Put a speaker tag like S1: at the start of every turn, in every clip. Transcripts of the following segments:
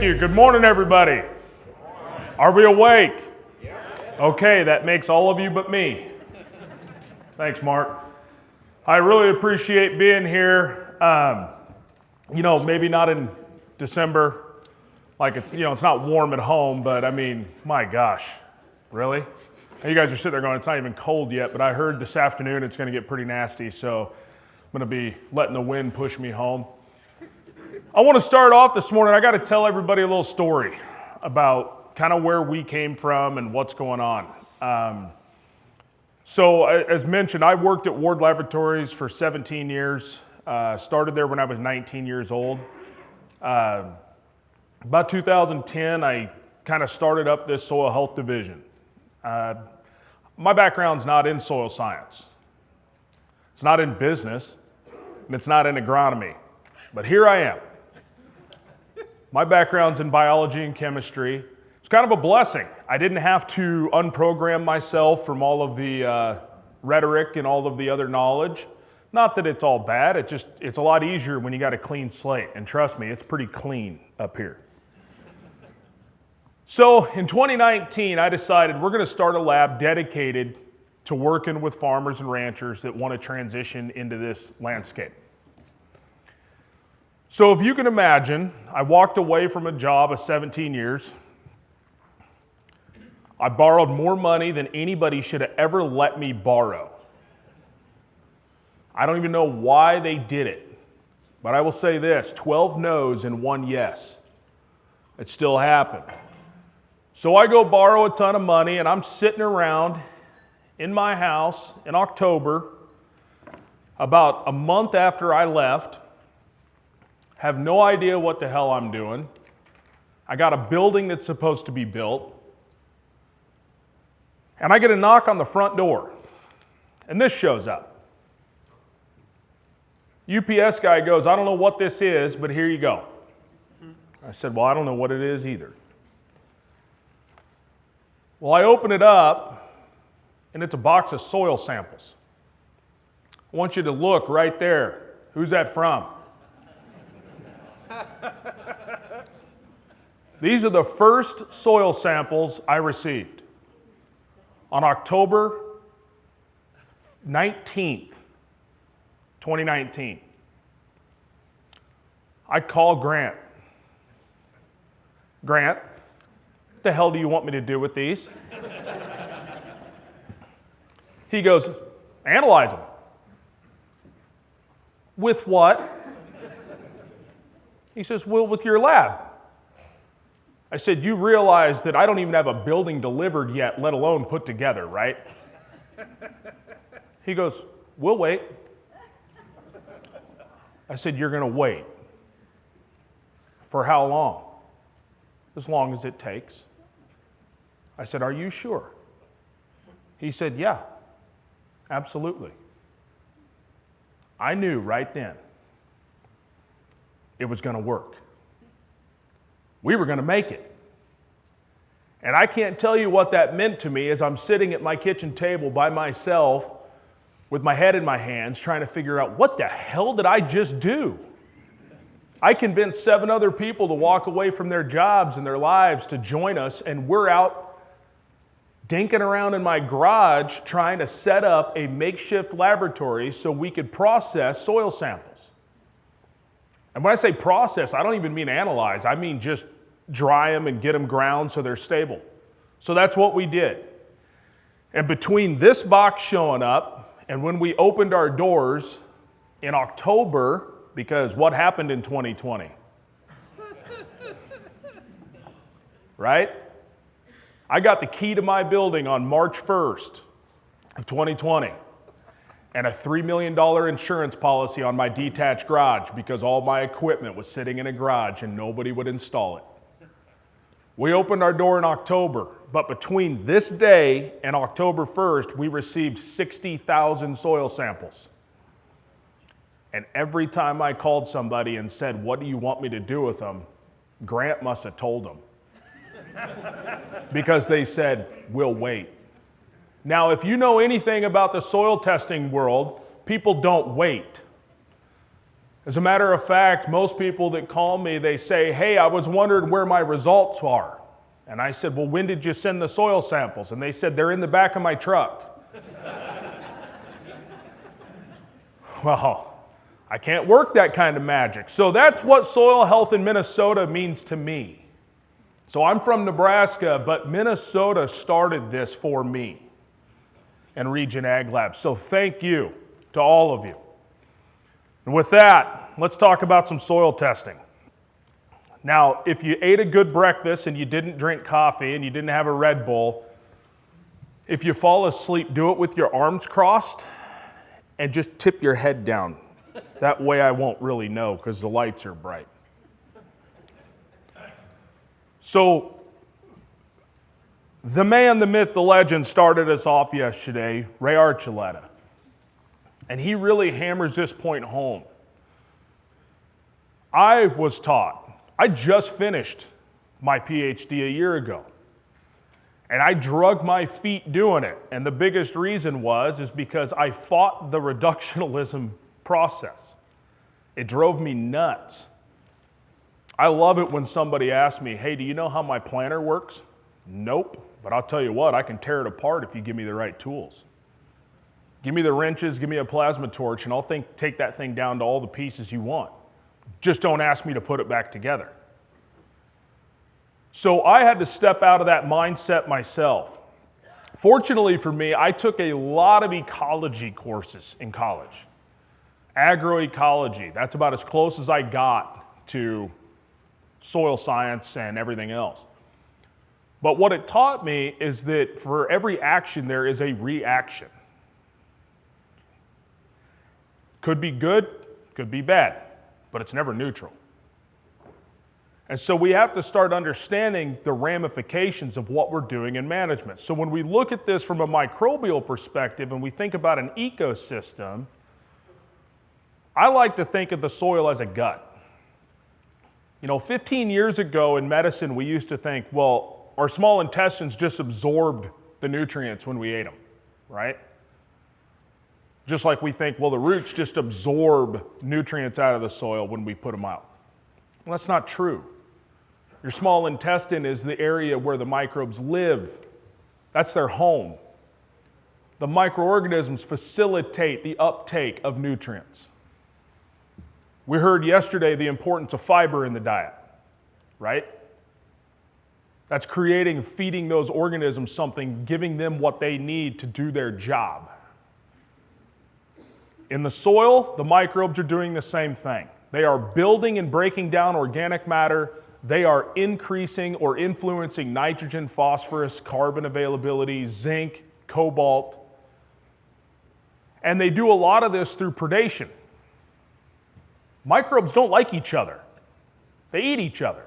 S1: you. Good morning, everybody. Are we awake? Okay, that makes all of you but me. Thanks, Mark. I really appreciate being here. Maybe not in December, like it's not warm at home, but I mean, my gosh, really? And you guys are sitting there going, it's not even cold yet, but I heard this afternoon it's going to get pretty nasty, so I'm going to be letting the wind push me home. I want to start off this morning, I got to tell everybody a little story about kind of where we came from and what's going on. So as mentioned, I worked at Ward Laboratories for 17 years. Started there when I was 19 years old. About 2010, I kind of started up this soil health division. My background's not in soil science. It's not in business, and it's not in agronomy. But here I am. My background's in biology and chemistry. It's kind of a blessing. I didn't have to unprogram myself from all of the rhetoric and all of the other knowledge. Not that it's all bad, it's a lot easier when you got a clean slate. And trust me, it's pretty clean up here. So in 2019, I decided we're going to start a lab dedicated to working with farmers and ranchers that want to transition into this landscape. So if you can imagine, I walked away from a job of 17 years. I borrowed more money than anybody should have ever let me borrow. I don't even know why they did it, but I will say this, 12 no's and 1 yes. It still happened. So I go borrow a ton of money and I'm sitting around in my house in October, about a month after I left, have no idea what the hell I'm doing. I got a building that's supposed to be built, and I get a knock on the front door, and this shows up. UPS guy goes, I don't know what this is, but here you go. I said, well, I don't know what it is either. Well, I open it up, and it's a box of soil samples. I want you to look right there. Who's that from? These are the first soil samples I received on October 19th, 2019. I call Grant. Grant, what the hell do you want me to do with these? He goes, analyze them. With what? He says, well, with your lab. I said, you realize that I don't even have a building delivered yet, let alone put together, right? He goes, we'll wait. I said, you're going to wait. For how long? As long as it takes. I said, are you sure? He said, yeah, absolutely. I knew right then it was going to work. We were going to make it. And I can't tell you what that meant to me as I'm sitting at my kitchen table by myself with my head in my hands trying to figure out what the hell did I just do? I convinced 7 other people to walk away from their jobs and their lives to join us, and we're out dinking around in my garage trying to set up a makeshift laboratory so we could process soil samples. And when I say process, I don't even mean analyze. I mean just dry them and get them ground so they're stable. So that's what we did. And between this box showing up and when we opened our doors in October, because what happened in 2020? Right? I got the key to my building on March 1st of 2020. And a $3 million insurance policy on my detached garage because all my equipment was sitting in a garage and nobody would install it. We opened our door in October, but between this day and October 1st, we received 60,000 soil samples. And every time I called somebody and said, what do you want me to do with them? Grant must have told them. Because they said, we'll wait. Now, if you know anything about the soil testing world, people don't wait. As a matter of fact, most people that call me, they say, hey, I was wondering where my results are. And I said, well, when did you send the soil samples? And they said, they're in the back of my truck. Well, I can't work that kind of magic. So that's what soil health in Minnesota means to me. So I'm from Nebraska, but Minnesota started this for me and Regen Ag Lab. So thank you to all of you. And with that, let's talk about some soil testing. Now, if you ate a good breakfast and you didn't drink coffee and you didn't have a Red Bull, if you fall asleep, do it with your arms crossed and just tip your head down. That way I won't really know because the lights are bright. So, the man, the myth, the legend started us off yesterday, Ray Archuleta. And he really hammers this point home. I was taught, I just finished my PhD a year ago. And I drug my feet doing it. And the biggest reason is because I fought the reductionism process. It drove me nuts. I love it when somebody asks me, hey, do you know how my planter works? Nope, but I'll tell you what, I can tear it apart if you give me the right tools. Give me the wrenches, give me a plasma torch, and I'll take that thing down to all the pieces you want. Just don't ask me to put it back together. So I had to step out of that mindset myself. Fortunately for me, I took a lot of ecology courses in college. Agroecology, that's about as close as I got to soil science and everything else. But what it taught me is that for every action, there is a reaction. Could be good, could be bad, but it's never neutral. And so we have to start understanding the ramifications of what we're doing in management. So when we look at this from a microbial perspective and we think about an ecosystem, I like to think of the soil as a gut. 15 years ago in medicine, we used to think, well, our small intestines just absorbed the nutrients when we ate them, right? Just like we think, well, the roots just absorb nutrients out of the soil when we put them out. Well, that's not true. Your small intestine is the area where the microbes live. That's their home. The microorganisms facilitate the uptake of nutrients. We heard yesterday the importance of fiber in the diet, right? That's feeding those organisms something, giving them what they need to do their job. In the soil, the microbes are doing the same thing. They are building and breaking down organic matter. They are increasing or influencing nitrogen, phosphorus, carbon availability, zinc, cobalt. And they do a lot of this through predation. Microbes don't like each other. They eat each other.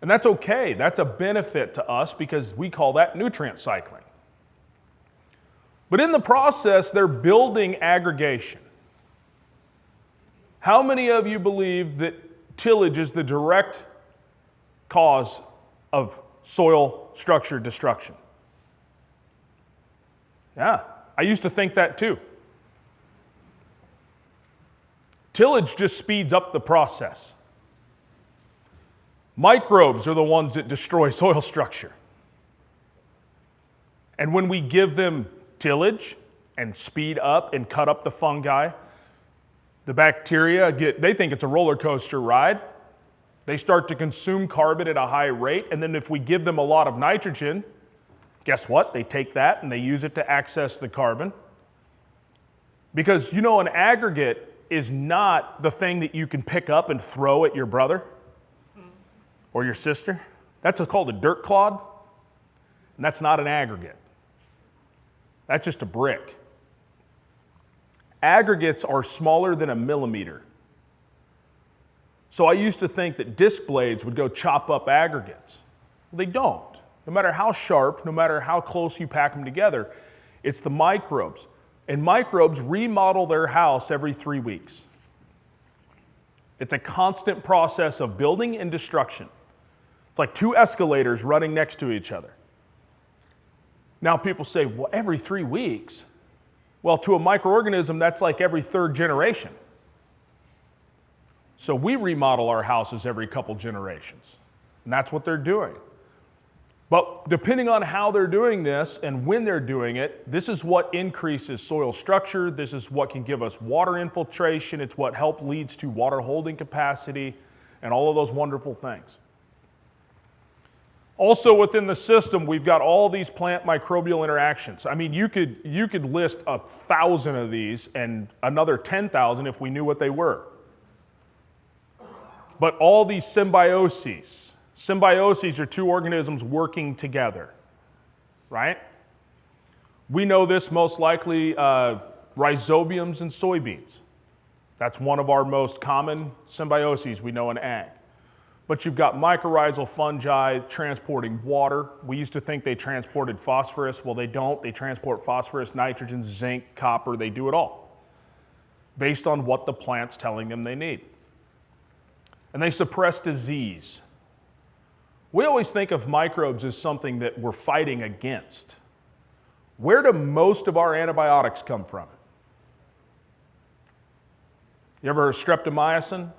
S1: And that's okay. That's a benefit to us because we call that nutrient cycling. But in the process, they're building aggregation. How many of you believe that tillage is the direct cause of soil structure destruction? Yeah, I used to think that too. Tillage just speeds up the process. Microbes are the ones that destroy soil structure. And when we give them tillage and speed up and cut up the fungi, the bacteria they think it's a roller coaster ride. They start to consume carbon at a high rate, and then if we give them a lot of nitrogen, guess what? They take that and they use it to access the carbon. Because an aggregate is not the thing that you can pick up and throw at your brother or your sister. That's called a dirt clod, and that's not an aggregate. That's just a brick. Aggregates are smaller than a millimeter. So I used to think that disc blades would go chop up aggregates. Well, they don't. No matter how sharp, no matter how close you pack them together, it's the microbes. And microbes remodel their house every 3 weeks. It's a constant process of building and destruction. It's like two escalators running next to each other. Now people say, well, every 3 weeks? Well, to a microorganism, that's like every third generation. So we remodel our houses every couple generations, and that's what they're doing. But depending on how they're doing this and when they're doing it, this is what increases soil structure, this is what can give us water infiltration, it's what leads to water holding capacity, and all of those wonderful things. Also within the system, we've got all these plant microbial interactions. I mean, you could list 1,000 of these and another 10,000 if we knew what they were. But all these symbioses are two organisms working together, right? We know this most likely rhizobiums and soybeans. That's one of our most common symbioses we know in ag. But you've got mycorrhizal fungi transporting water. We used to think they transported phosphorus. Well, they don't. They transport phosphorus, nitrogen, zinc, copper. They do it all based on what the plant's telling them they need. And they suppress disease. We always think of microbes as something that we're fighting against. Where do most of our antibiotics come from? You ever heard of streptomycin?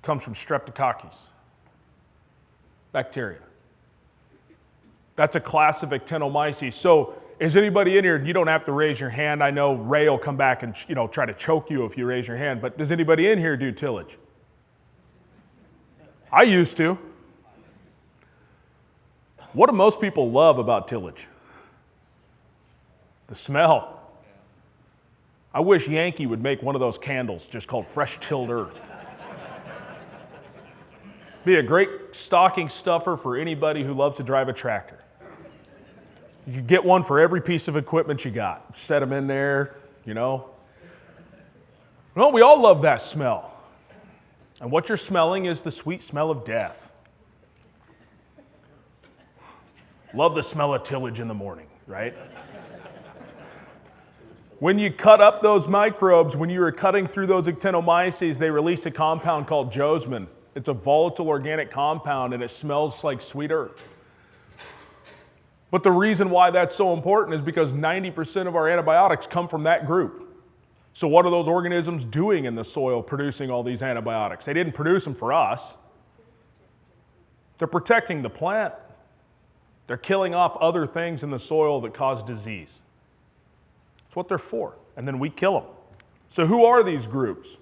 S1: Comes from streptococcus, bacteria. That's a class of actinomyces. So is anybody in here, you don't have to raise your hand. I know Ray will come back and try to choke you if you raise your hand, but does anybody in here do tillage? I used to. What do most people love about tillage? The smell. I wish Yankee would make one of those candles just called Fresh Tilled Earth. Be a great stocking stuffer for anybody who loves to drive a tractor. You could get one for every piece of equipment you got. Set them in there, Well, we all love that smell. And what you're smelling is the sweet smell of death. Love the smell of tillage in the morning, right? When you cut up those microbes, when you were cutting through those actinomyces, they release a compound called geosmin. It's a volatile organic compound and it smells like sweet earth. But the reason why that's so important is because 90% of our antibiotics come from that group. So what are those organisms doing in the soil producing all these antibiotics? They didn't produce them for us. They're protecting the plant. They're killing off other things in the soil that cause disease. That's what they're for. And then we kill them. So who are these groups?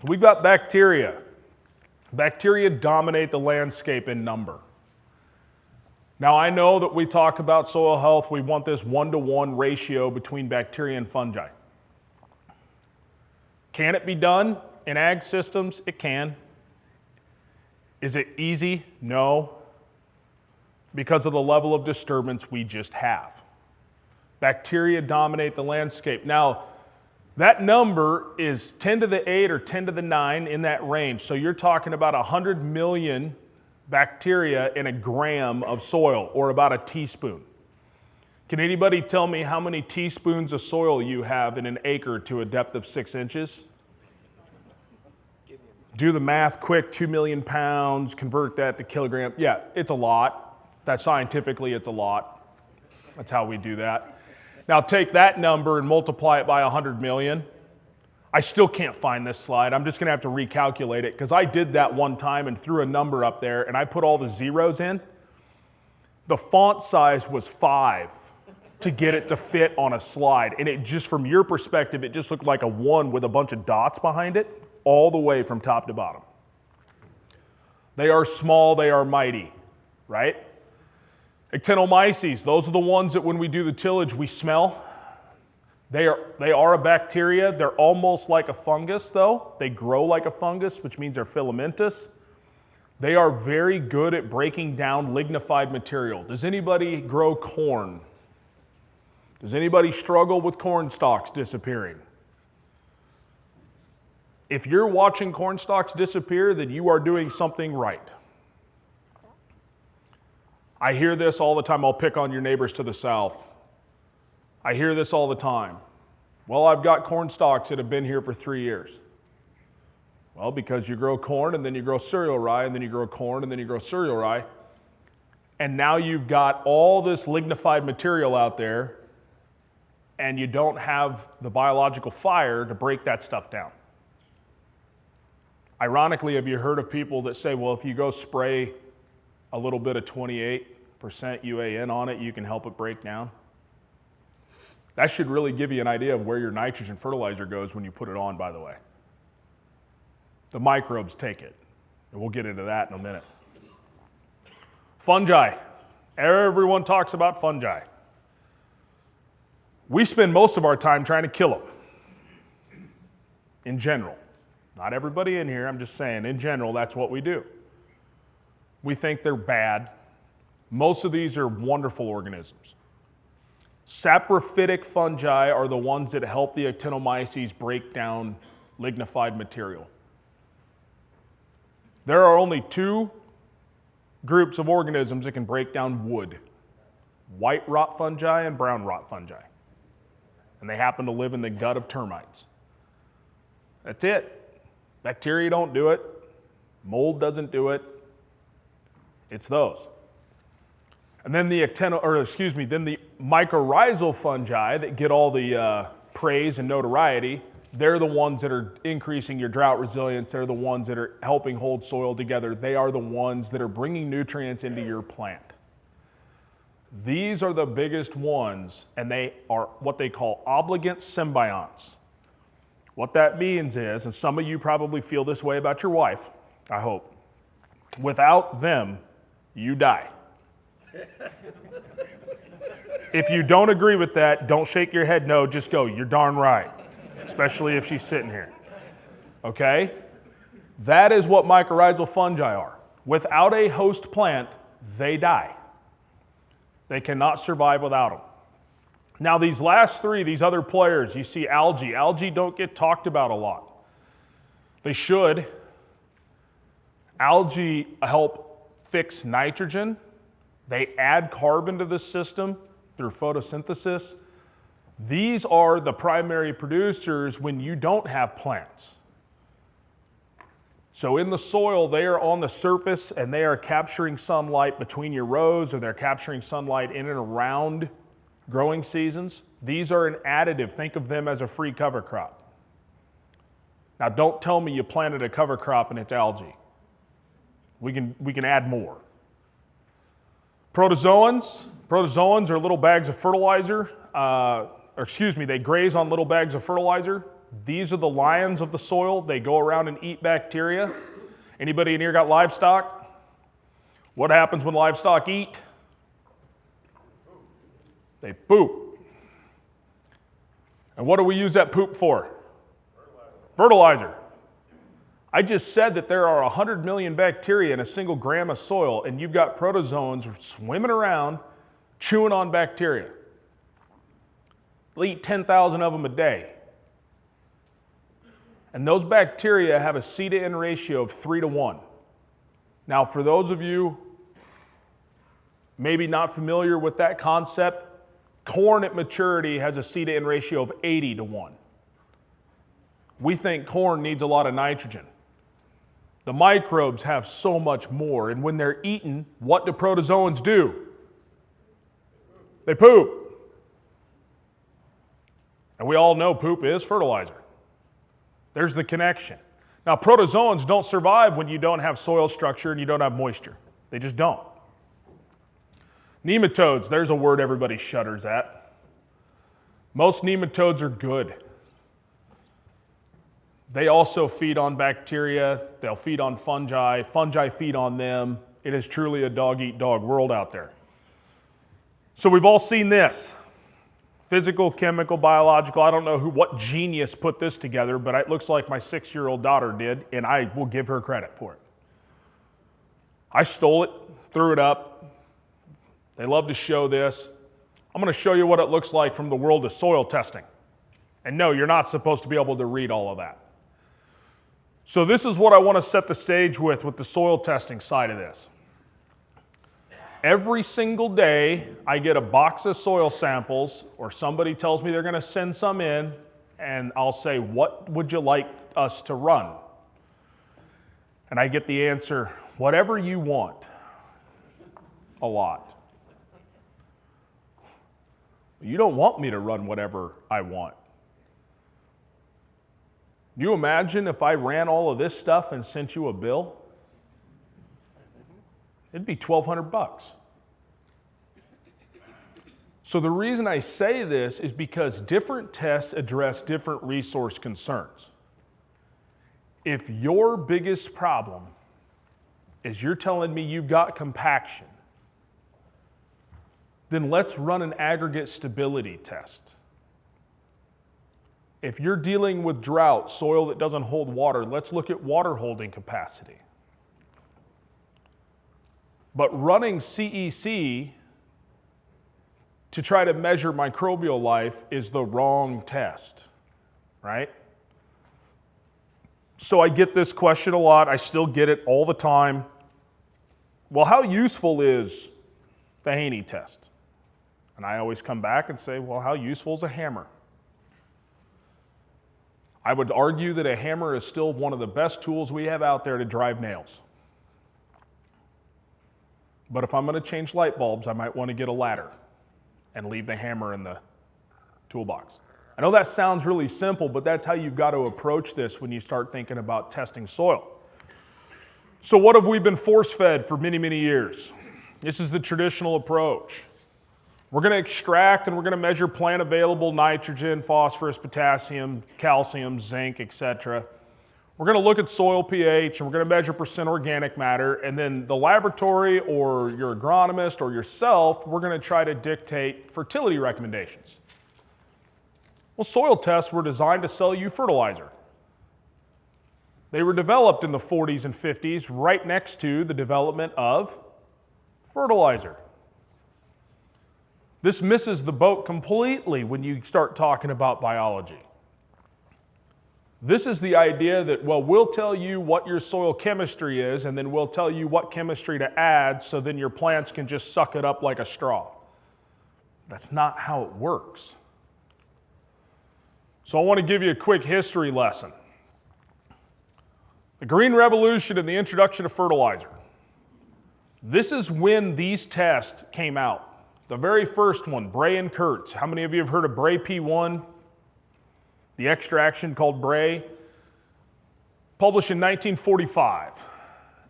S1: We've got bacteria. Bacteria dominate the landscape in number. Now, I know that we talk about soil health, we want this 1-to-1 ratio between bacteria and fungi. Can it be done in ag systems? It can. Is it easy? No. Because of the level of disturbance we just have. Bacteria dominate the landscape. Now, that number is 10 to the 8 or 10 to the 9 in that range. So you're talking about 100 million bacteria in a gram of soil, or about a teaspoon. Can anybody tell me how many teaspoons of soil you have in an acre to a depth of 6 inches? Do the math quick, 2 million pounds, convert that to kilogram. Yeah, it's a lot. That scientifically, it's a lot. That's how we do that. Now take that number and multiply it by 100 million. I still can't find this slide. I'm just going to have to recalculate it because I did that one time and threw a number up there and I put all the zeros in. The font size was 5 to get it to fit on a slide. And it just, from your perspective, it just looked like a 1 with a bunch of dots behind it, all the way from top to bottom. They are small, they are mighty, right? Actinomyces, those are the ones that when we do the tillage, we smell. They are a bacteria. They're almost like a fungus, though. They grow like a fungus, which means they're filamentous. They are very good at breaking down lignified material. Does anybody grow corn? Does anybody struggle with corn stalks disappearing? If you're watching corn stalks disappear, then you are doing something right. I hear this all the time. I'll pick on your neighbors to the south. I hear this all the time. Well, I've got corn stalks that have been here for 3 years. Well, because you grow corn and then you grow cereal rye and then you grow corn and then you grow cereal rye. And now you've got all this lignified material out there and you don't have the biological fire to break that stuff down. Ironically, have you heard of people that say, well, if you go spray a little bit of 28% UAN on it, you can help it break down? That should really give you an idea of where your nitrogen fertilizer goes when you put it on, by the way. The microbes take it, and we'll get into that in a minute. Fungi. Everyone talks about fungi. We spend most of our time trying to kill them, in general. Not everybody in here, I'm just saying, in general, that's what we do. We think they're bad. Most of these are wonderful organisms. Saprophytic fungi are the ones that help the actinomyces break down lignified material. There are only two groups of organisms that can break down wood: white rot fungi and brown rot fungi. And they happen to live in the gut of termites. That's it. Bacteria don't do it. Mold doesn't do it. It's those. And then the mycorrhizal fungi that get all the praise and notoriety, they're the ones that are increasing your drought resilience. They're the ones that are helping hold soil together. They are the ones that are bringing nutrients into your plant. These are the biggest ones, and they are what they call obligate symbionts. What that means is, and some of you probably feel this way about your wife, I hope, without them, you die. If you don't agree with that, don't shake your head no, just go, you're darn right, especially if she's sitting here, okay? That is what mycorrhizal fungi are. Without a host plant, they die. They cannot survive without them. Now these last three, these other players, you see algae. Algae don't get talked about a lot. They should. Algae help fix nitrogen. They add carbon to the system through photosynthesis. These are the primary producers when you don't have plants. So in the soil, they are on the surface and they are capturing sunlight between your rows, or they're capturing sunlight in and around growing seasons. These are an additive. Think of them as a free cover crop. Now don't tell me you planted a cover crop and it's algae. We can add more. Protozoans are little bags of fertilizer, they graze on little bags of fertilizer. These are the lions of the soil. They go around and eat bacteria. Anybody in here got livestock? What happens when livestock eat? They poop. And what do we use that poop for? Fertilizer. I just said that there are 100 million bacteria in a single gram of soil, and you've got protozoans swimming around chewing on bacteria. They'll eat 10,000 of them a day. And those bacteria have a C to N ratio of 3:1. Now, for those of you maybe not familiar with that concept, corn at maturity has a C to N ratio of 80:1. We think corn needs a lot of nitrogen. The microbes have so much more, and when they're eaten, what do protozoans do? They poop. And we all know poop is fertilizer. There's the connection. Now, protozoans don't survive when you don't have soil structure and you don't have moisture. They just don't. Nematodes, there's a word everybody shudders at. Most nematodes are good. They also feed on bacteria. They'll feed on fungi. Fungi feed on them. It is truly a dog-eat-dog world out there. So we've all seen this. Physical, chemical, biological. I don't know what genius put this together, but it looks like my 6-year-old daughter did, and I will give her credit for it. I stole it, threw it up. They love to show this. I'm going to show you what it looks like from the world of soil testing. And no, you're not supposed to be able to read all of that. So this is what I want to set the stage with the soil testing side of this. Every single day, I get a box of soil samples, or somebody tells me they're going to send some in, and I'll say, what would you like us to run? And I get the answer, whatever you want. A lot. You don't want me to run whatever I want. You imagine if I ran all of this stuff and sent you a bill? It'd be $1,200. So the reason I say this is because different tests address different resource concerns. If your biggest problem is you're telling me you've got compaction, then let's run an aggregate stability test. If you're dealing with drought, soil that doesn't hold water, let's look at water holding capacity. But running CEC to try to measure microbial life is the wrong test, right? So I get this question a lot. I still get it all the time. Well, how useful is the Haney test? And I always come back and say, well, how useful is a hammer? I would argue that a hammer is still one of the best tools we have out there to drive nails. But if I'm going to change light bulbs, I might want to get a ladder and leave the hammer in the toolbox. I know that sounds really simple, but that's how you've got to approach this when you start thinking about testing soil. So what have we been force-fed for many, many years? This is the traditional approach. We're going to extract and we're going to measure plant available nitrogen, phosphorus, potassium, calcium, zinc, etc. We're going to look at soil pH and we're going to measure percent organic matter, and then the laboratory or your agronomist or yourself, we're going to try to dictate fertility recommendations. Well, soil tests were designed to sell you fertilizer. They were developed in the 40s and 50s right next to the development of fertilizer. This misses the boat completely when you start talking about biology. This is the idea that, well, we'll tell you what your soil chemistry is, and then we'll tell you what chemistry to add so then your plants can just suck it up like a straw. That's not how it works. So I want to give you a quick history lesson. The Green Revolution and the introduction of fertilizer. This is when these tests came out. The very first one, Bray and Kurtz. How many of you have heard of Bray P1? The extraction called Bray. Published in 1945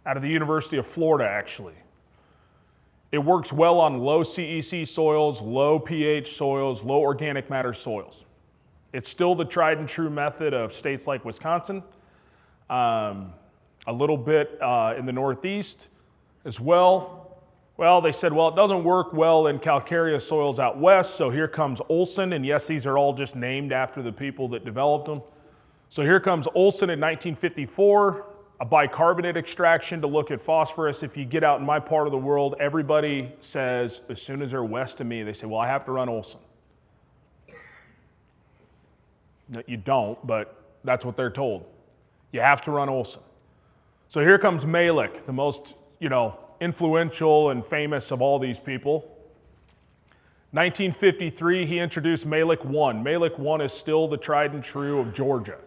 S1: out of the University of Florida, actually. It works well on low CEC soils, low pH soils, low organic matter soils. It's still the tried and true method of states like Wisconsin, a little bit in the Northeast as well. Well, they said, well, it doesn't work well in calcareous soils out west, so here comes Olson, and yes, these are all just named after the people that developed them. So here comes Olson in 1954, a bicarbonate extraction to look at phosphorus. If you get out in my part of the world, everybody says, as soon as they're west of me, they say, well, I have to run Olson. You don't, but that's what they're told. You have to run Olson. So here comes Malick, the most, influential and famous of all these people. 1953, he introduced Malick 1. Malick 1 is still the tried and true of Georgia.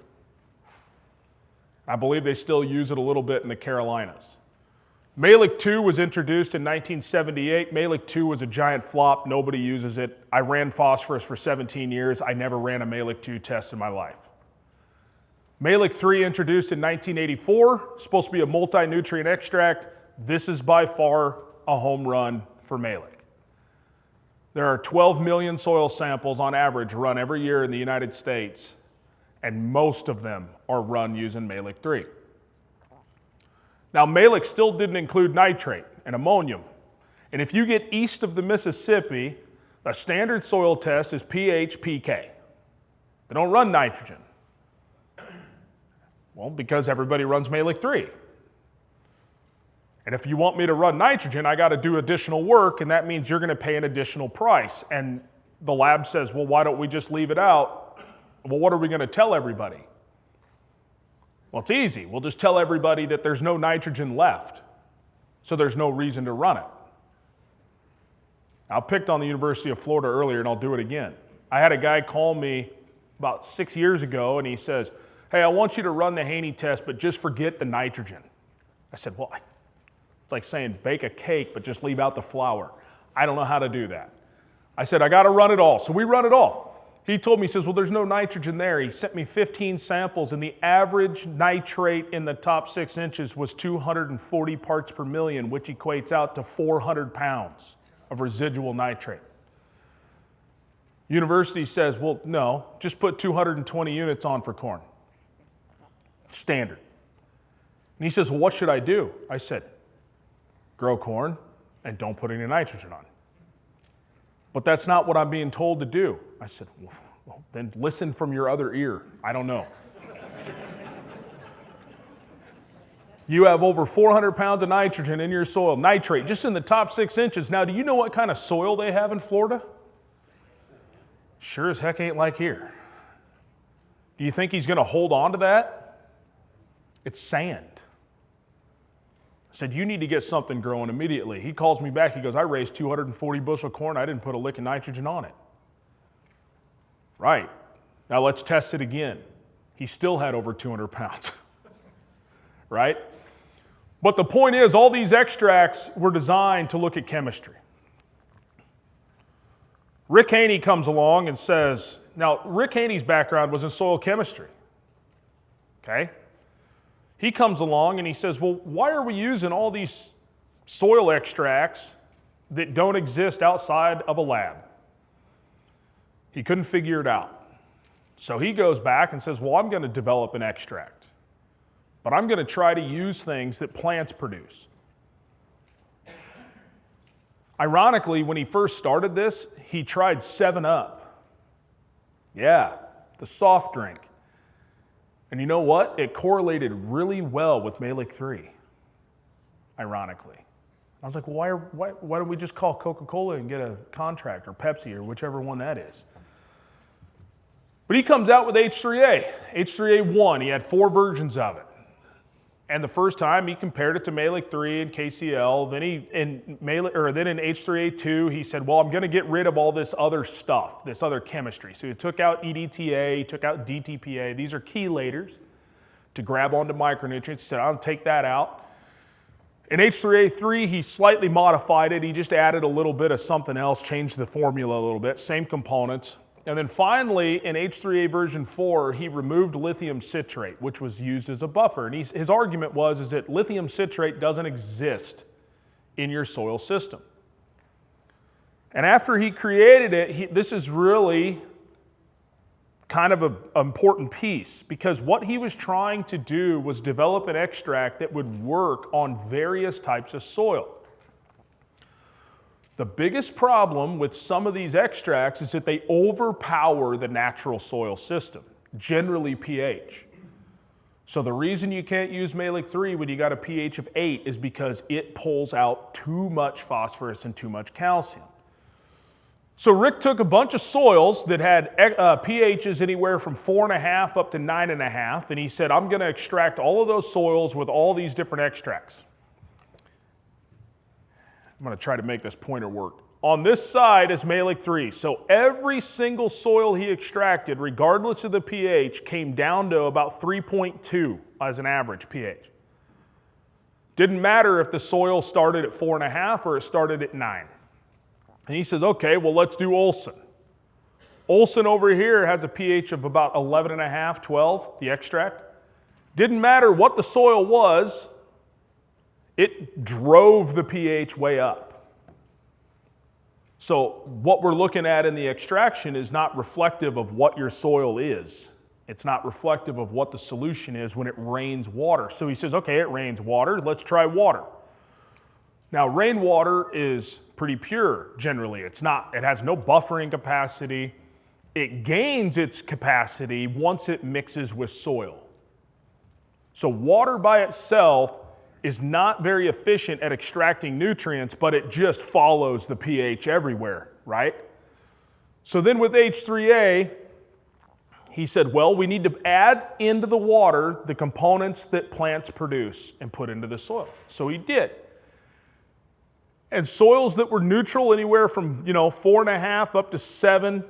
S1: I believe they still use it a little bit in the Carolinas. Malick 2 was introduced in 1978. Malick 2 was a giant flop. Nobody uses it. I ran phosphorus for 17 years. I never ran a Malick 2 test in my life. Malick 3 introduced in 1984, supposed to be a multi-nutrient extract. This is by far a home run for Malick. There are 12 million soil samples on average run every year in the United States, and most of them are run using Malick 3. Now, Malick still didn't include nitrate and ammonium. And if you get east of the Mississippi, the standard soil test is pH, pK. They don't run nitrogen. Well, because everybody runs Malick 3. And if you want me to run nitrogen, I got to do additional work, and that means you're going to pay an additional price. And the lab says, well, why don't we just leave it out? Well, what are we going to tell everybody? Well, it's easy. We'll just tell everybody that there's no nitrogen left, so there's no reason to run it. I picked on the University of Florida earlier, and I'll do it again. I had a guy call me about 6 years ago, and he says, hey, I want you to run the Haney test, but just forget the nitrogen. I said, well, it's like saying bake a cake, but just leave out the flour. I don't know how to do that. I said, I got to run it all. So we run it all. He told me, he says, well, there's no nitrogen there. He sent me 15 samples, and the average nitrate in the top 6 inches was 240 parts per million, which equates out to 400 pounds of residual nitrate. University says, well, no, just put 220 units on for corn. Standard. And he says, well, what should I do? I said, grow corn and don't put any nitrogen on. But that's not what I'm being told to do. I said, well, then listen from your other ear. I don't know. You have over 400 pounds of nitrogen in your soil, nitrate, just in the top 6 inches. Now, do you know what kind of soil they have in Florida? Sure as heck ain't like here. Do you think he's going to hold on to that? It's sand. I said, you need to get something growing immediately. He calls me back. He goes, I raised 240 bushel corn. I didn't put a lick of nitrogen on it. Right. Now let's test it again. He still had over 200 pounds. Right? But the point is, all these extracts were designed to look at chemistry. Rick Haney comes along and says, now Rick Haney's background was in soil chemistry. Okay? He comes along and he says, well, why are we using all these soil extracts that don't exist outside of a lab? He couldn't figure it out. So he goes back and says, well, I'm going to develop an extract, but I'm going to try to use things that plants produce. Ironically, when he first started this, he tried 7-Up. Yeah, the soft drink. And you know what? It correlated really well with Malic 3, ironically. I was like, well, why don't we just call Coca-Cola and get a contract, or Pepsi, or whichever one that is? But he comes out with H3A, H3A1. He had 4 versions of it. And the first time he compared it to Malic 3 and KCl. Then in H3A2, he said, well, I'm going to get rid of all this other stuff, this other chemistry. So he took out EDTA, he took out DTPA. These are chelators to grab onto micronutrients. He said, I'll take that out. In H3A3, he slightly modified it. He just added a little bit of something else, changed the formula a little bit, same components. And then finally, in H3A version 4, he removed lithium citrate, which was used as a buffer. And his argument was that lithium citrate doesn't exist in your soil system. And after he created it, this is really kind of an important piece, because what he was trying to do was develop an extract that would work on various types of soil. The biggest problem with some of these extracts is that they overpower the natural soil system, generally pH. So the reason you can't use Malic 3 when you got a pH of 8 is because it pulls out too much phosphorus and too much calcium. So Rick took a bunch of soils that had pHs anywhere from 4.5 up to 9.5, and he said, I'm going to extract all of those soils with all these different extracts. I'm going to try to make this pointer work. On this side is Malic 3. So every single soil he extracted, regardless of the pH, came down to about 3.2 as an average pH. Didn't matter if the soil started at 4.5 or it started at 9. And he says, okay, well, let's do Olson. Olson over here has a pH of about 11.5, 12, the extract. Didn't matter what the soil was, it drove the pH way up. So what we're looking at in the extraction is not reflective of what your soil is. It's not reflective of what the solution is when it rains water. So he says, okay, it rains water, let's try water. Now, rainwater is pretty pure generally. It has no buffering capacity. It gains its capacity once it mixes with soil. So water by itself is not very efficient at extracting nutrients, but it just follows the pH everywhere, right? So then with H3A, he said, well, we need to add into the water the components that plants produce and put into the soil. So he did. And soils that were neutral, anywhere from 4.5 up to 7,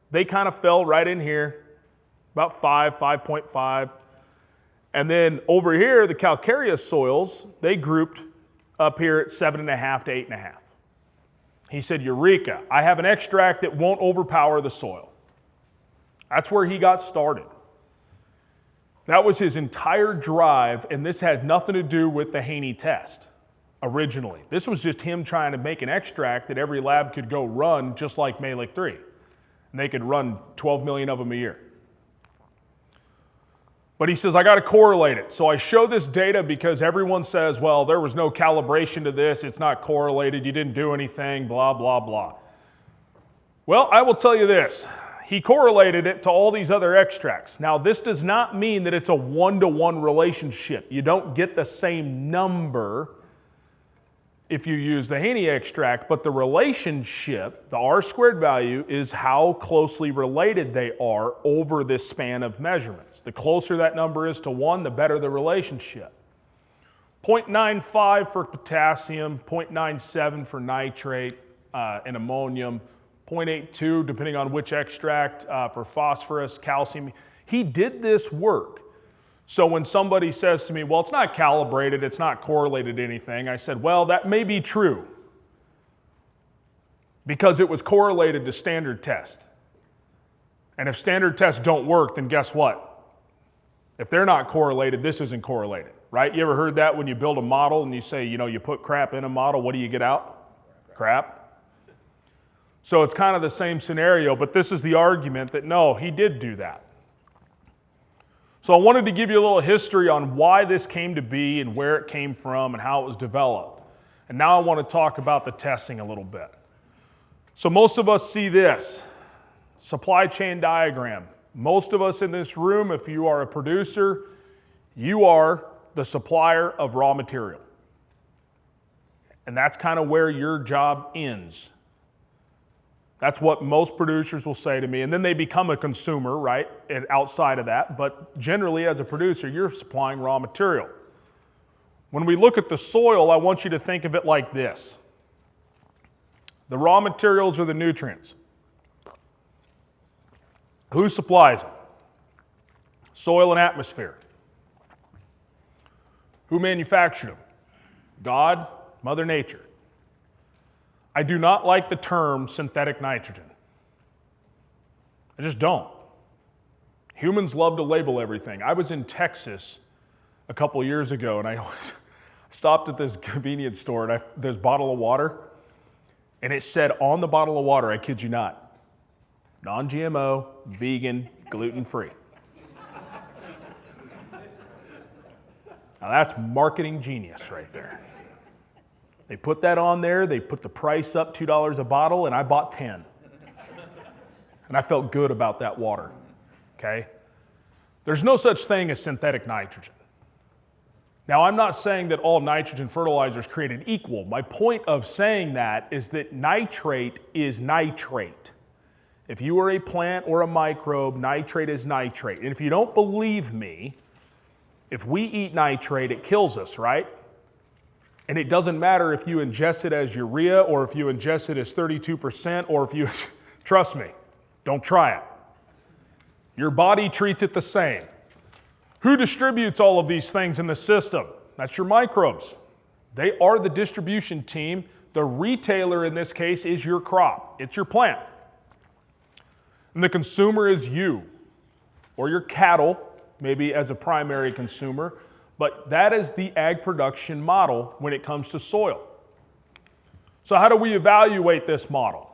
S1: they kind of fell right in here, about 5, 5.5. And then over here, the calcareous soils, they grouped up here at 7.5 to 8.5. He said, "Eureka, I have an extract that won't overpower the soil." That's where he got started. That was his entire drive, and this had nothing to do with the Haney test originally. This was just him trying to make an extract that every lab could go run, just like Mehlich 3. And they could run 12 million of them a year. But he says, I got to correlate it. So I show this data because everyone says, well, there was no calibration to this, it's not correlated, you didn't do anything, blah, blah, blah. Well, I will tell you this. He correlated it to all these other extracts. Now, this does not mean that it's a one-to-one relationship. You don't get the same number if you use the Haney extract, but the relationship, the R-squared value, is how closely related they are over this span of measurements. The closer that number is to 1, the better the relationship. 0.95 for potassium, 0.97 for nitrate and ammonium, 0.82 depending on which extract for phosphorus, calcium. He did this work. So when somebody says to me, well, it's not calibrated, it's not correlated to anything, I said, well, that may be true because it was correlated to standard test. And if standard tests don't work, then guess what? If they're not correlated, this isn't correlated, right? You ever heard that when you build a model and you say, you know, you put crap in a model, what do you get out? Crap. So it's kind of the same scenario, but this is the argument that no, he did do that. So I wanted to give you a little history on why this came to be and where it came from and how it was developed. And now I want to talk about the testing a little bit. So most of us see this, supply chain diagram. Most of us in this room, if you are a producer, you are the supplier of raw material. And that's kind of where your job ends. That's what most producers will say to me. And then they become a consumer, right, and outside of that. But generally, as a producer, you're supplying raw material. When we look at the soil, I want you to think of it like this. The raw materials are the nutrients. Who supplies them? Soil and atmosphere. Who manufactured them? God, Mother Nature. I do not like the term synthetic nitrogen. I just don't. Humans love to label everything. I was in Texas a couple years ago and I stopped at this convenience store and there's a bottle of water and it said on the bottle of water, I kid you not, non-GMO, vegan, gluten-free. Now that's marketing genius right there. They put that on there, they put the price up $2 a bottle, and I bought 10. And I felt good about that water, okay? There's no such thing as synthetic nitrogen. Now, I'm not saying that all nitrogen fertilizers created equal. My point of saying that is that nitrate is nitrate. If you are a plant or a microbe, nitrate is nitrate. And if you don't believe me, if we eat nitrate, it kills us, right? And it doesn't matter if you ingest it as urea or if you ingest it as 32% or if you, trust me, don't try it. Your body treats it the same. Who distributes all of these things in the system? That's your microbes. They are the distribution team. The retailer in this case is your crop. It's your plant. And the consumer is you or your cattle, maybe as a primary consumer. But that is the ag production model when it comes to soil. So how do we evaluate this model?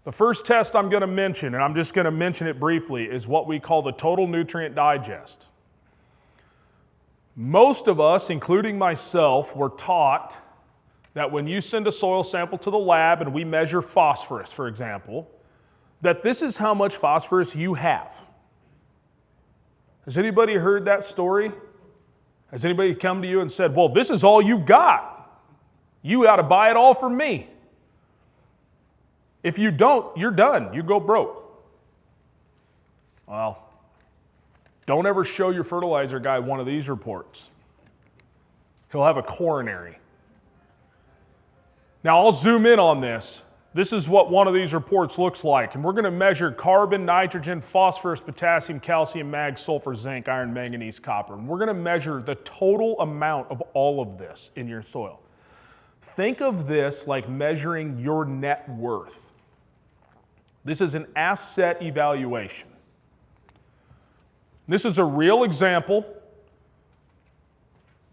S1: The first test I'm going to mention, and I'm just going to mention it briefly, is what we call the total nutrient digest. Most of us, including myself, were taught that when you send a soil sample to the lab and we measure phosphorus, for example, that this is how much phosphorus you have. Has anybody heard that story? Has anybody come to you and said, well, this is all you've got. You got to buy it all from me. If you don't, you're done. You go broke. Well, don't ever show your fertilizer guy one of these reports. He'll have a coronary. Now, I'll zoom in on this. This is what one of these reports looks like. And we're going to measure carbon, nitrogen, phosphorus, potassium, calcium, mag, sulfur, zinc, iron, manganese, copper. And we're going to measure the total amount of all of this in your soil. Think of this like measuring your net worth. This is an asset evaluation. This is a real example.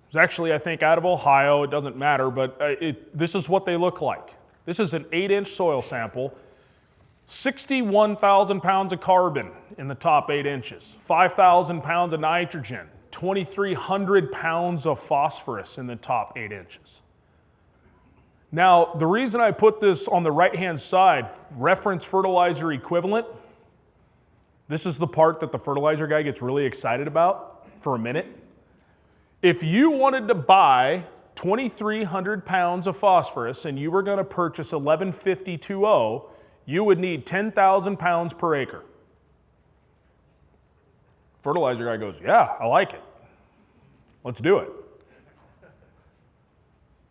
S1: It's actually, I think, out of Ohio. It doesn't matter, but this is what they look like. This is an 8-inch soil sample. 61,000 pounds of carbon in the top 8 inches, 5,000 pounds of nitrogen, 2,300 pounds of phosphorus in the top 8 inches. Now, the reason I put this on the right-hand side, reference fertilizer equivalent, this is the part that the fertilizer guy gets really excited about for a minute. If you wanted to buy 2,300 pounds of phosphorus and you were going to purchase 1150-20, you would need 10,000 pounds per acre. Fertilizer guy goes, yeah, I like it. Let's do it.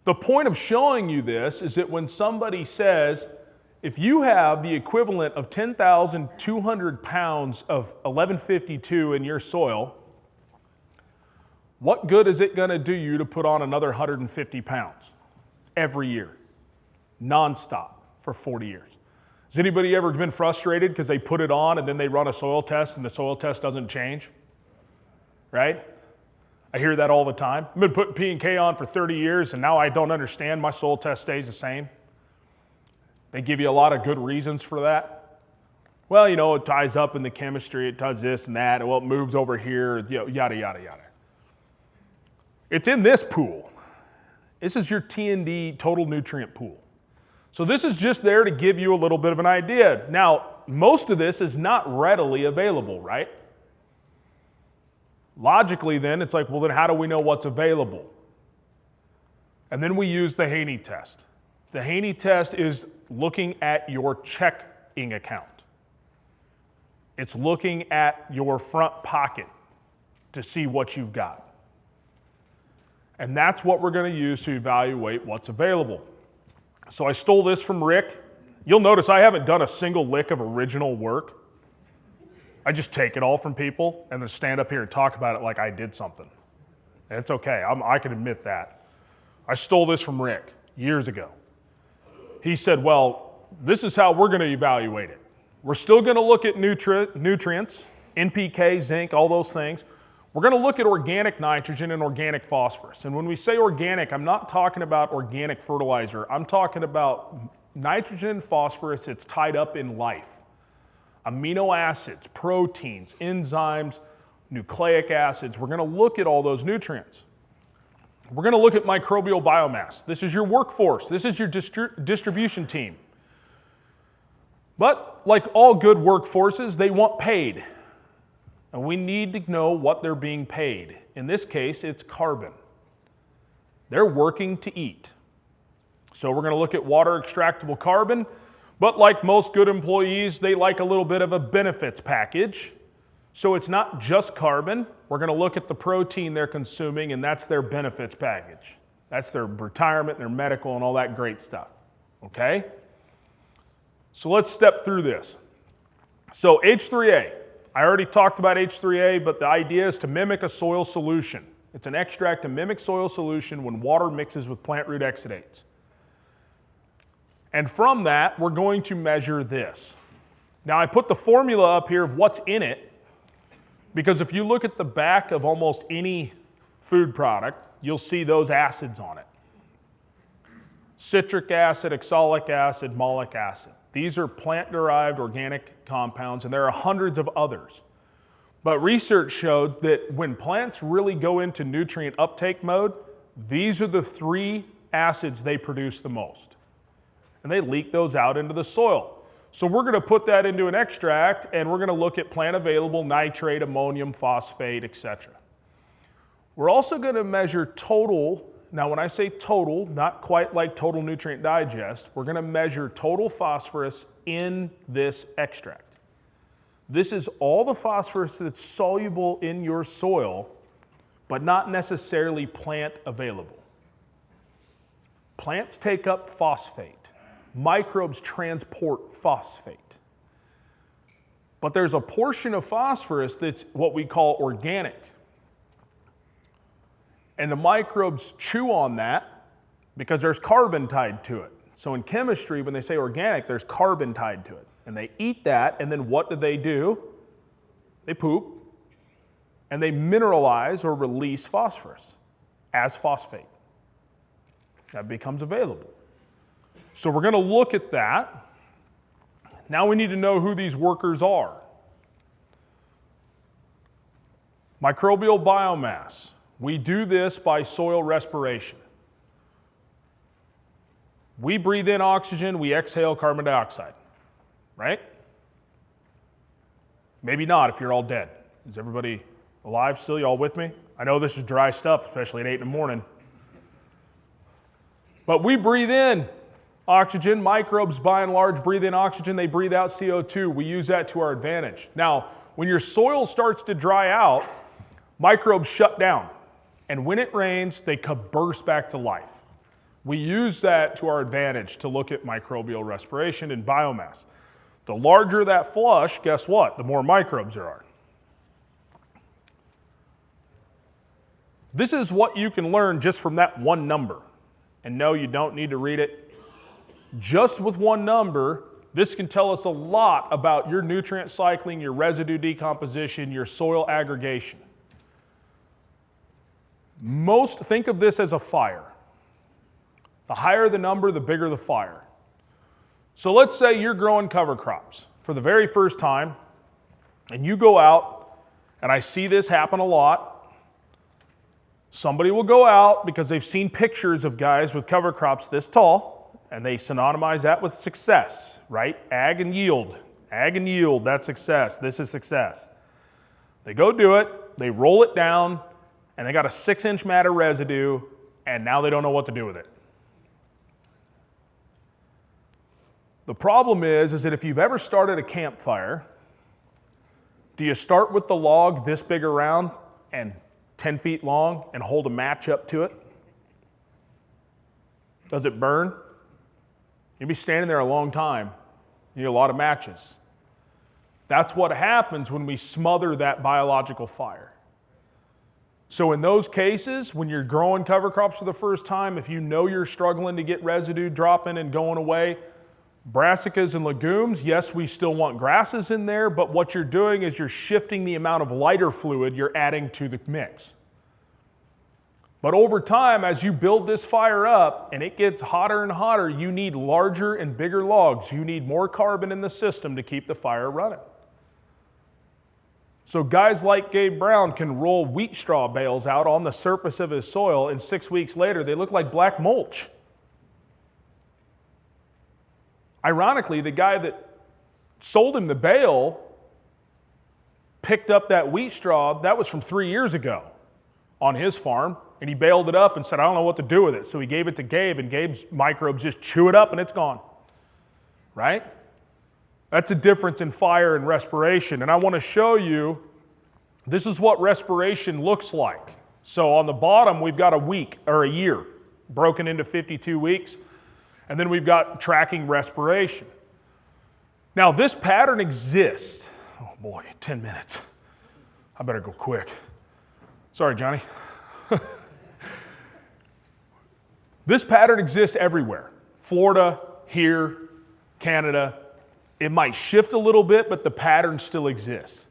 S1: The point of showing you this is that when somebody says, if you have the equivalent of 10,200 pounds of 1152 in your soil, what good is it going to do you to put on another 150 pounds every year, nonstop for 40 years? Has anybody ever been frustrated because they put it on and then they run a soil test and the soil test doesn't change? Right? I hear that all the time. I've been putting P&K on for 30 years and now I don't understand. My soil test stays the same. They give you a lot of good reasons for that. Well, you know, it ties up in the chemistry, it does this and that, well, it moves over here, you know, yada, yada, yada. It's in this pool. This is your T&D total nutrient pool. So this is just there to give you a little bit of an idea. Now, most of this is not readily available, right? Logically then, it's like, well then how do we know what's available? And then we use the Haney test. The Haney test is looking at your checking account. It's looking at your front pocket to see what you've got. And that's what we're going to use to evaluate what's available. So I stole this from Rick. You'll notice I haven't done a single lick of original work. I just take it all from people and then stand up here and talk about it like I did something. And it's okay, I can admit that. I stole this from Rick years ago. He said, well, this is how we're going to evaluate it. We're still going to look at nutrients, NPK, zinc, all those things. We're going to look at organic nitrogen and organic phosphorus. And when we say organic, I'm not talking about organic fertilizer. I'm talking about nitrogen and phosphorus. It's tied up in life. Amino acids, proteins, enzymes, nucleic acids. We're going to look at all those nutrients. We're going to look at microbial biomass. This is your workforce. This is your distribution team. But like all good workforces, they want paid. And we need to know what they're being paid. In this case, it's carbon. They're working to eat. So we're going to look at water extractable carbon, but like most good employees, they like a little bit of a benefits package. So it's not just carbon. We're going to look at the protein they're consuming, and that's their benefits package. That's their retirement, their medical, and all that great stuff. Okay? So let's step through this. So H3A. I already talked about H3A, but the idea is to mimic a soil solution. It's an extract to mimic soil solution when water mixes with plant root exudates. And from that, we're going to measure this. Now, I put the formula up here of what's in it, because if you look at the back of almost any food product, you'll see those acids on it. Citric acid, oxalic acid, malic acid. These are plant-derived organic compounds, and there are hundreds of others. But research shows that when plants really go into nutrient uptake mode, these are the 3 acids they produce the most. And they leak those out into the soil. So we're going to put that into an extract, and we're going to look at plant-available nitrate, ammonium, phosphate, etc. We're also going to measure total. Now, when I say total, not quite like total nutrient digest, we're going to measure total phosphorus in this extract. This is all the phosphorus that's soluble in your soil, but not necessarily plant available. Plants take up phosphate. Microbes transport phosphate. But there's a portion of phosphorus that's what we call organic. And the microbes chew on that, because there's carbon tied to it. So in chemistry, when they say organic, there's carbon tied to it. And they eat that, and then what do? They poop, and they mineralize or release phosphorus as phosphate. That becomes available. So we're going to look at that. Now we need to know who these workers are. Microbial biomass. We do this by soil respiration. We breathe in oxygen, we exhale carbon dioxide, right? Maybe not if you're all dead. Is everybody alive still? You all with me? I know this is dry stuff, especially at 8 in the morning. But we breathe in oxygen. Microbes, by and large, breathe in oxygen. They breathe out CO2. We use that to our advantage. Now, when your soil starts to dry out, microbes shut down. And when it rains, they burst back to life. We use that to our advantage to look at microbial respiration and biomass. The larger that flush, guess what? The more microbes there are. This is what you can learn just from that one number. And no, you don't need to read it. Just with one number, this can tell us a lot about your nutrient cycling, your residue decomposition, your soil aggregation. Think of this as a fire. The higher the number, the bigger the fire. So let's say you're growing cover crops for the very first time, and you go out, and I see this happen a lot. Somebody will go out because they've seen pictures of guys with cover crops this tall, and they synonymize that with success, right? Ag and yield. Ag and yield, that's success. This is success. They go do it, they roll it down, and they got a 6-inch mat of residue, and now they don't know what to do with it. The problem is that if you've ever started a campfire, do you start with the log this big around and 10 feet long and hold a match up to it? Does it burn? You'll be standing there a long time. You need a lot of matches. That's what happens when we smother that biological fire. So in those cases, when you're growing cover crops for the first time, if you know you're struggling to get residue dropping and going away, brassicas and legumes, yes, we still want grasses in there, but what you're doing is you're shifting the amount of lighter fluid you're adding to the mix. But over time, as you build this fire up and it gets hotter and hotter, you need larger and bigger logs. You need more carbon in the system to keep the fire running. So guys like Gabe Brown can roll wheat straw bales out on the surface of his soil, and 6 weeks later, they look like black mulch. Ironically, the guy that sold him the bale picked up that wheat straw, that was from 3 years ago on his farm, and he baled it up and said, I don't know what to do with it. So he gave it to Gabe, and Gabe's microbes just chew it up and it's gone, right? That's a difference in fire and respiration. And I want to show you, this is what respiration looks like. So on the bottom, we've got a week or a year broken into 52 weeks. And then we've got tracking respiration. Now this pattern exists. Oh boy, 10 minutes. I better go quick. Sorry, Johnny. This pattern exists everywhere. Florida, here, Canada. It might shift a little bit, but the pattern still exists.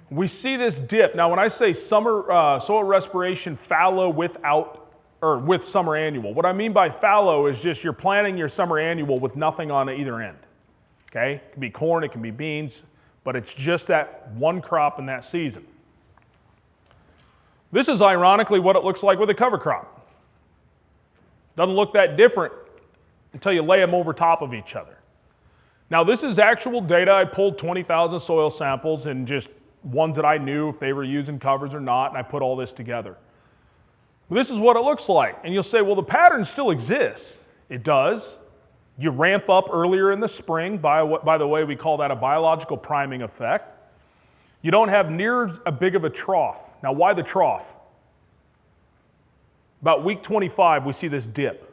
S1: We see this dip. Now when I say summer soil respiration fallow with summer annual. What I mean by fallow is just you're planting your summer annual with nothing on either end. Okay? It can be corn, it can be beans, but it's just that one crop in that season. This is ironically what it looks like with a cover crop. Doesn't look that different until you lay them over top of each other. Now this is actual data. I pulled 20,000 soil samples and just ones that I knew if they were using covers or not, and I put all this together. This is what it looks like. And you'll say, well, the pattern still exists. It does. You ramp up earlier in the spring. By the way, we call that a biological priming effect. You don't have near as big of a trough. Now, why the trough? About week 25, we see this dip.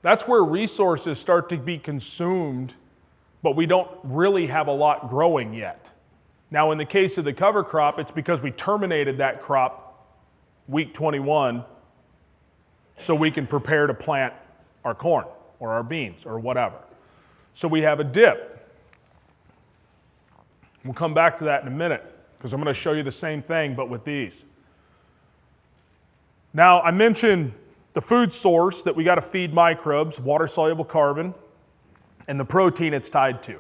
S1: That's where resources start to be consumed, but we don't really have a lot growing yet. Now, in the case of the cover crop, it's because we terminated that crop week 21 so we can prepare to plant our corn or our beans or whatever. So we have a dip. We'll come back to that in a minute because I'm going to show you the same thing but with these. Now, I mentioned the food source that we got to feed microbes, water-soluble carbon, and the protein it's tied to.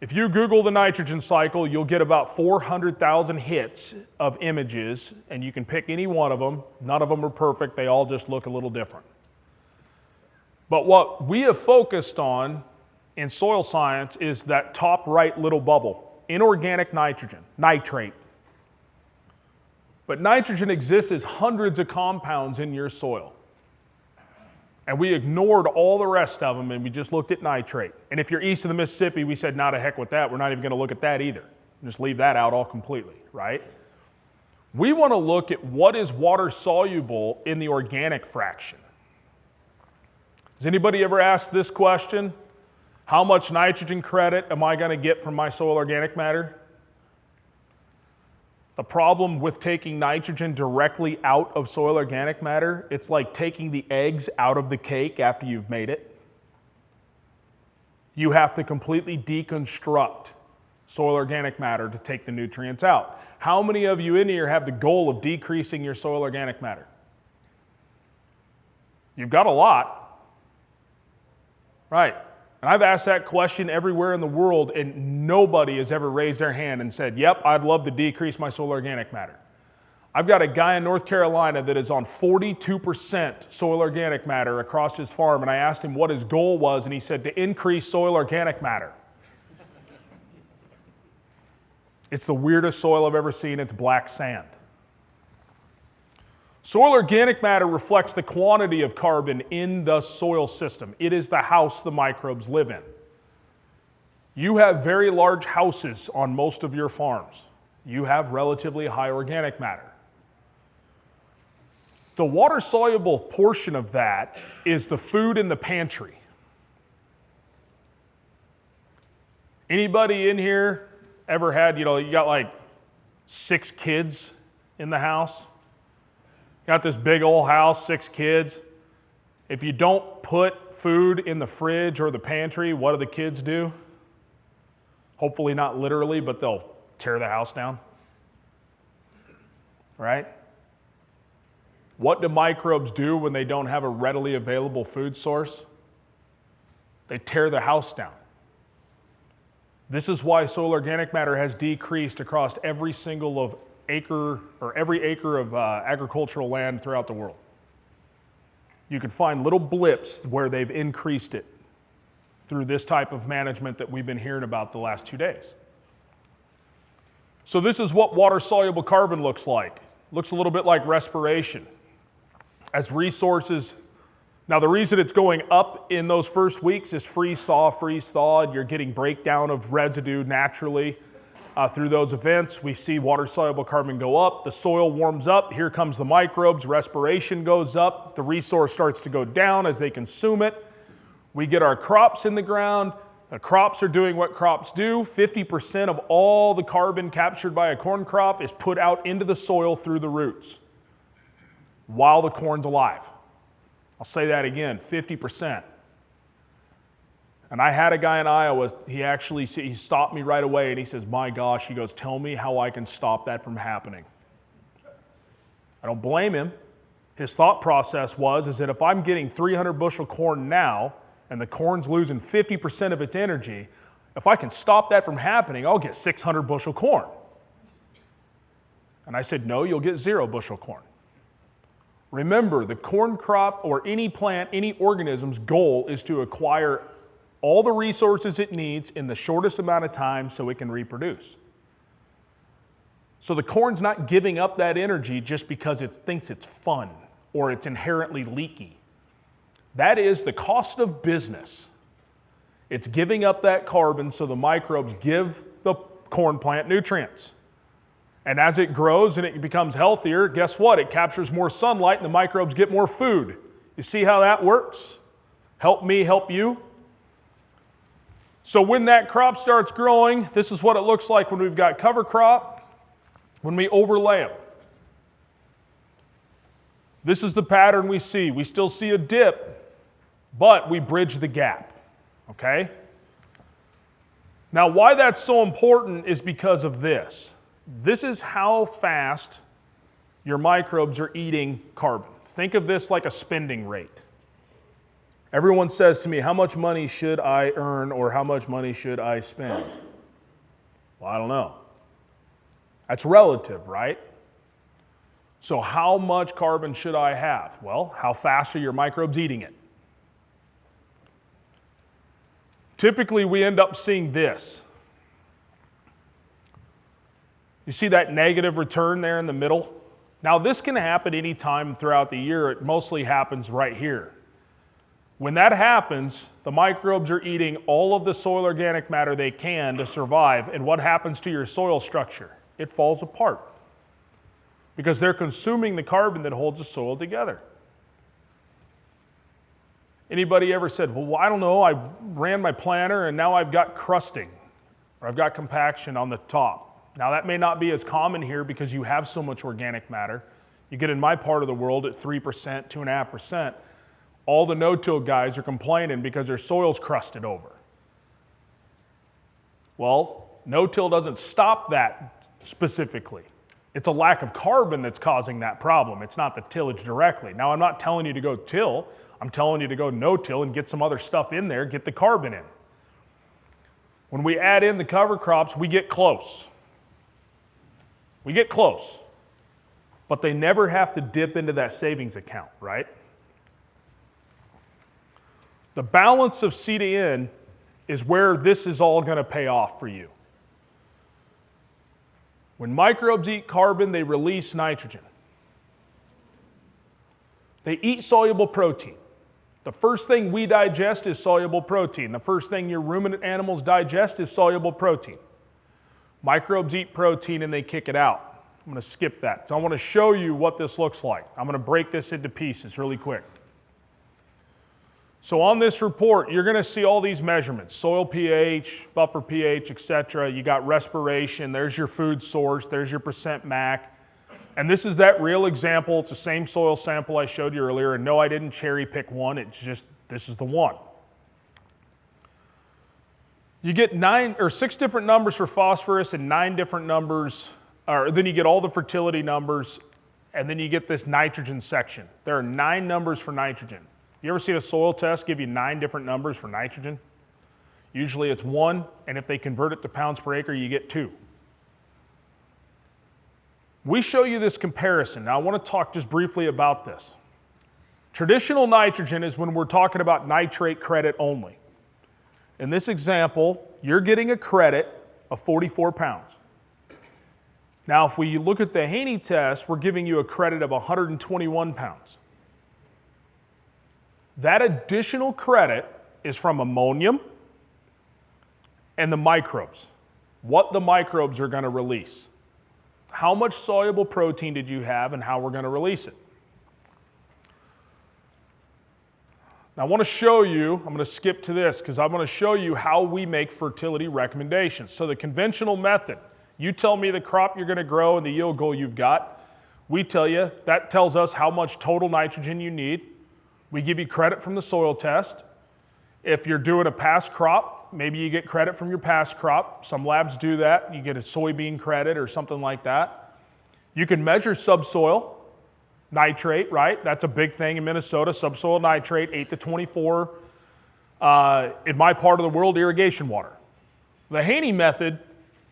S1: If you Google the nitrogen cycle, you'll get about 400,000 hits of images, and you can pick any one of them. None of them are perfect. They all just look a little different. But what we have focused on in soil science is that top right little bubble, inorganic nitrogen, nitrate. But nitrogen exists as hundreds of compounds in your soil. And we ignored all the rest of them and we just looked at nitrate. And if you're east of the Mississippi, we said, nah, to heck with that. We're not even going to look at that either. Just leave that out all completely, right? We want to look at what is water soluble in the organic fraction. Has anybody ever asked this question? How much nitrogen credit am I going to get from my soil organic matter? The problem with taking nitrogen directly out of soil organic matter, it's like taking the eggs out of the cake after you've made it. You have to completely deconstruct soil organic matter to take the nutrients out. How many of you in here have the goal of decreasing your soil organic matter? You've got a lot, right? And I've asked that question everywhere in the world, and nobody has ever raised their hand and said, yep, I'd love to decrease my soil organic matter. I've got a guy in North Carolina that is on 42% soil organic matter across his farm, and I asked him what his goal was, and he said to increase soil organic matter. It's the weirdest soil I've ever seen. It's black sand. Soil organic matter reflects the quantity of carbon in the soil system. It is the house the microbes live in. You have very large houses on most of your farms. You have relatively high organic matter. The water-soluble portion of that is the food in the pantry. Anybody in here ever had, you got like 6 kids in the house? Got this big old house, 6 kids. If you don't put food in the fridge or the pantry, what do the kids do? Hopefully not literally, but they'll tear the house down. Right? What do microbes do when they don't have a readily available food source? They tear the house down. This is why soil organic matter has decreased across every acre of agricultural land throughout the world. You can find little blips where they've increased it through this type of management that we've been hearing about the last 2 days. So this is what water-soluble carbon looks like. Looks a little bit like respiration. As resources, now the reason it's going up in those first weeks is freeze-thaw, and you're getting breakdown of residue naturally. Through those events, we see water-soluble carbon go up, the soil warms up, here comes the microbes, respiration goes up, the resource starts to go down as they consume it. We get our crops in the ground, the crops are doing what crops do. 50% of all the carbon captured by a corn crop is put out into the soil through the roots while the corn's alive. I'll say that again, 50%. And I had a guy in Iowa, he stopped me right away and he says, my gosh, he goes, tell me how I can stop that from happening. I don't blame him. His thought process is that if I'm getting 300 bushel corn now and the corn's losing 50% of its energy, if I can stop that from happening, I'll get 600 bushel corn. And I said, no, you'll get 0 bushel corn. Remember, the corn crop or any plant, any organism's goal is to acquire all the resources it needs in the shortest amount of time so it can reproduce. So the corn's not giving up that energy just because it thinks it's fun or it's inherently leaky. That is the cost of business. It's giving up that carbon so the microbes give the corn plant nutrients. And as it grows and it becomes healthier, guess what? It captures more sunlight and the microbes get more food. You see how that works? Help me, help you. So when that crop starts growing, this is what it looks like when we've got cover crop, when we overlay them. This is the pattern we see. We still see a dip, but we bridge the gap, okay? Now, why that's so important is because of this. This is how fast your microbes are eating carbon. Think of this like a spending rate. Everyone says to me, how much money should I earn or how much money should I spend? Well, I don't know. That's relative, right? So how much carbon should I have? Well, how fast are your microbes eating it? Typically, we end up seeing this. You see that negative return there in the middle? Now, this can happen anytime throughout the year. It mostly happens right here. When that happens, the microbes are eating all of the soil organic matter they can to survive, and what happens to your soil structure? It falls apart because they're consuming the carbon that holds the soil together. Anybody ever said, well, I don't know, I ran my planter and now I've got crusting, or I've got compaction on the top. Now that may not be as common here because you have so much organic matter. You get in my part of the world at 3%, 2.5%. All the no-till guys are complaining because their soil's crusted over. Well, no-till doesn't stop that specifically. It's a lack of carbon that's causing that problem. It's not the tillage directly. Now, I'm not telling you to go till. I'm telling you to go no-till and get some other stuff in there, get the carbon in. When we add in the cover crops, we get close. We get close. But they never have to dip into that savings account, right? The balance of C to N is where this is all going to pay off for you. When microbes eat carbon, they release nitrogen. They eat soluble protein. The first thing we digest is soluble protein. The first thing your ruminant animals digest is soluble protein. Microbes eat protein and they kick it out. I'm going to skip that. So I want to show you what this looks like. I'm going to break this into pieces really quick. So on this report, you're going to see all these measurements: soil pH, buffer pH, etc. You got respiration, there's your food source, there's your percent MAC. And this is that real example. It's the same soil sample I showed you earlier. And no, I didn't cherry pick one. It's just, this is the one. You get 6 different numbers for phosphorus and 9 different numbers, or then you get all the fertility numbers, and then you get this nitrogen section. There are 9 numbers for nitrogen. You ever seen a soil test give you 9 different numbers for nitrogen? Usually it's 1, and if they convert it to pounds per acre, you get 2. We show you this comparison. Now I want to talk just briefly about this. Traditional nitrogen is when we're talking about nitrate credit only. In this example, you're getting a credit of 44 pounds. Now if we look at the Haney test, we're giving you a credit of 121 pounds. That additional credit is from ammonium and the microbes. What the microbes are going to release. How much soluble protein did you have and how we're going to release it. Now I want to show you, I'm going to skip to this because I'm going to show you how we make fertility recommendations. So the conventional method, you tell me the crop you're going to grow and the yield goal you've got. We tell you, that tells us how much total nitrogen you need. We give you credit from the soil test. If you're doing a past crop, maybe you get credit from your past crop. Some labs do that. You get a soybean credit or something like that. You can measure subsoil nitrate, right? That's a big thing in Minnesota. Subsoil nitrate, 8 to 24. In my part of the world, irrigation water. The Haney method,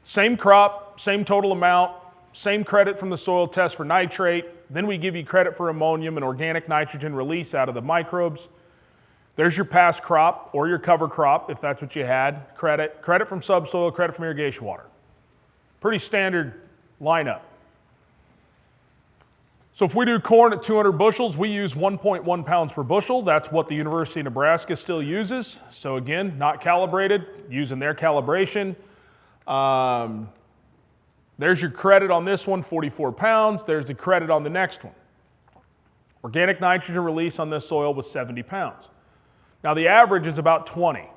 S1: same crop, same total amount, same credit from the soil test for nitrate. Then we give you credit for ammonium and organic nitrogen release out of the microbes. There's your past crop or your cover crop, if that's what you had. Credit from subsoil, credit from irrigation water. Pretty standard lineup. So if we do corn at 200 bushels, we use 1.1 pounds per bushel. That's what the University of Nebraska still uses. So again, not calibrated, using their calibration. There's your credit on this one, 44 pounds. There's the credit on the next one. Organic nitrogen release on this soil was 70 pounds. Now the average is about 20.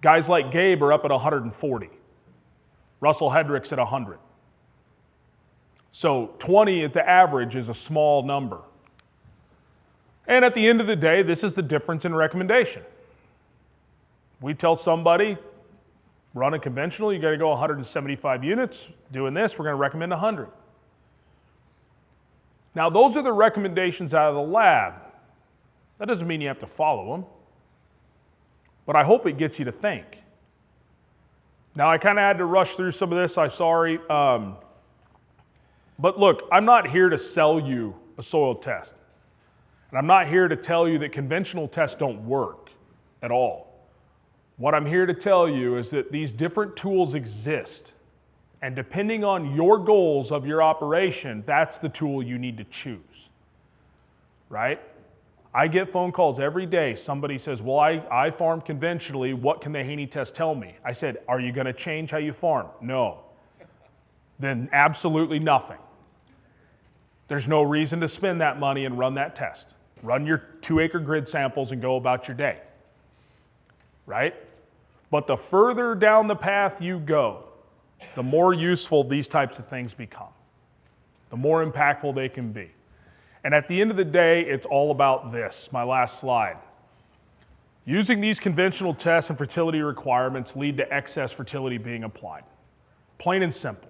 S1: Guys like Gabe are up at 140. Russell Hedrick's at 100. So 20 at the average is a small number. And at the end of the day, this is the difference in recommendation. We tell somebody, running conventional, you gotta go 175 units. Doing this, we're gonna recommend 100. Now, those are the recommendations out of the lab. That doesn't mean you have to follow them, but I hope it gets you to think. Now, I kind of had to rush through some of this, I'm sorry. But look, I'm not here to sell you a soil test. And I'm not here to tell you that conventional tests don't work at all. What I'm here to tell you is that these different tools exist. And depending on your goals of your operation, that's the tool you need to choose, right? I get phone calls every day. Somebody says, well, I farm conventionally. What can the Haney test tell me? I said, are you going to change how you farm? No. Then absolutely nothing. There's no reason to spend that money and run that test. Run your 2-acre grid samples and go about your day, right? But the further down the path you go, the more useful these types of things become, the more impactful they can be. And at the end of the day, it's all about this, my last slide. Using these conventional tests and fertility requirements lead to excess fertility being applied. Plain and simple.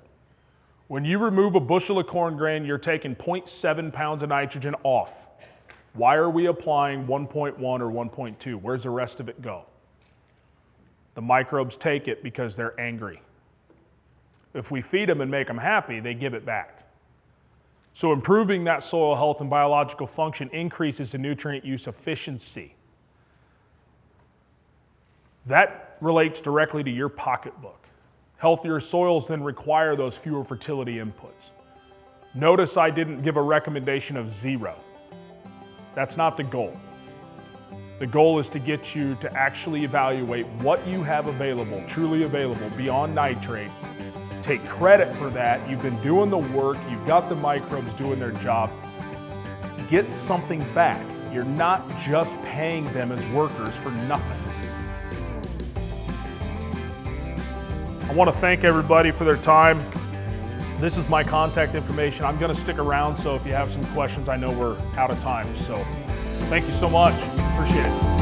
S1: When you remove a bushel of corn grain, you're taking 0.7 pounds of nitrogen off. Why are we applying 1.1 or 1.2? Where's the rest of it go? The microbes take it because they're angry. If we feed them and make them happy, they give it back. So improving that soil health and biological function increases the nutrient use efficiency. That relates directly to your pocketbook. Healthier soils then require those fewer fertility inputs. Notice I didn't give a recommendation of 0. That's not the goal. The goal is to get you to actually evaluate what you have available, truly available, beyond nitrate. Take credit for that. You've been doing the work. You've got the microbes doing their job. Get something back. You're not just paying them as workers for nothing. I want to thank everybody for their time. This is my contact information. I'm going to stick around, so if you have some questions, I know we're out of time. So thank you so much. Appreciate it.